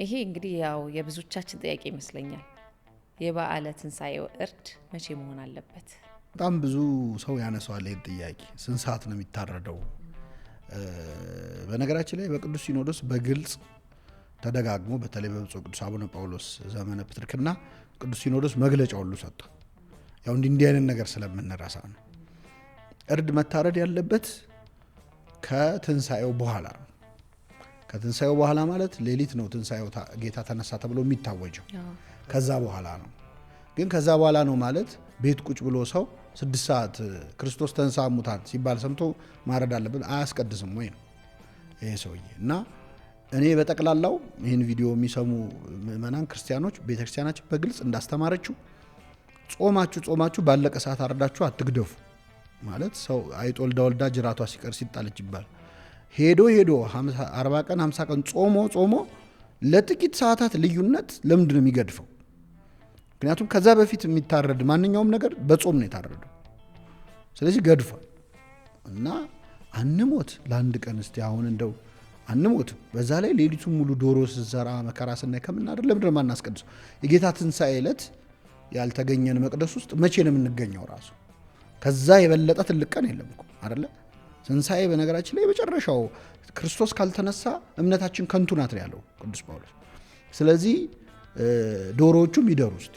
ይሄ እንግዲህ ያው የብዙዎቻችን ጥያቄ ይመስለኛል። የበዓለ ትንሣኤው እርድ መቼ መሆን አለበት? በጣም ብዙ ሰው ያነሳዋል ይህን ጥያቄ። ስንት ሰዓት ነው የሚታረደው? በነገራችን ላይ በቅዱስ ሲኖዶስ በግልጽ ተደጋግሞ በተለይ በብፁዕ ቅዱስ አቡነ ጳውሎስ ዘመነ ፕትርክና ቅዱስ ሲኖዶስ መግለጫ ሁሉ ሰጥቷል። ያው እንዲህ አይነት ነገር ስለምንረሳ ነው። እርድ መታረድ ያለበት ከትንሣኤው በኋላ ነው። ከትንሣኤው በኋላ ማለት ሌሊት ነው ትንሣኤው ጌታ ተነሳ ተብሎ የሚታወጀው። ከዛ በኋላ ነው። ግን ከዛ በኋላ ነው ማለት ቤት ቁጭ ብሎ ሰው 6 ሰዓት ክርስቶስ ተንሳ ሙታን ሲባል ሰምቶ ማረድ አለበት አያስቀድስም ወይ ነው ይሄ ሰውዬ። እና እኔ በጠቅላላው ይህን ቪዲዮ የሚሰሙ ምእመናን ክርስቲያኖች ቤተክርስቲያናችን በግልጽ እንዳስተማረችው ጾማችሁ ባለቀ ሰዓት አርዳችሁ አትግደፉ ማለት ሰው አይጥ ወልዳ ጅራቷ ሲቀር ሲጣለች ይባል። ሄዶ 40 ቀን 50 ቀን ጾሞ ለጥቂት ሰዓታት ልዩነት ለምንድን ነው የሚገድፈው? ምክንያቱም ከዛ በፊት የሚታረድ ማንኛውም ነገር በጾም ነው የታረደው። ስለዚህ ገድፏል እና አንሞት ለአንድ ቀን እስቲ አሁን እንደው አንሞት። በዛ ላይ ሌሊቱን ሙሉ ዶሮ ስንሰራ መከራ ስናይ ከምናደር ለምንድን ነው የማናስቀድሰው? የጌታ ትንሣኤ ዕለት ያልተገኘን መቅደስ ውስጥ መቼ ነው የምንገኘው? ራሱ ከዛ የበለጠ ትልቅ ቀን የለም እኮ አይደለ? ትንሣኤ በነገራችን ላይ የመጨረሻው ክርስቶስ ካልተነሳ እምነታችን ከንቱ ናት ያለው ቅዱስ ጳውሎስ። ስለዚህ ዶሮዎቹም ይደሩ እስቲ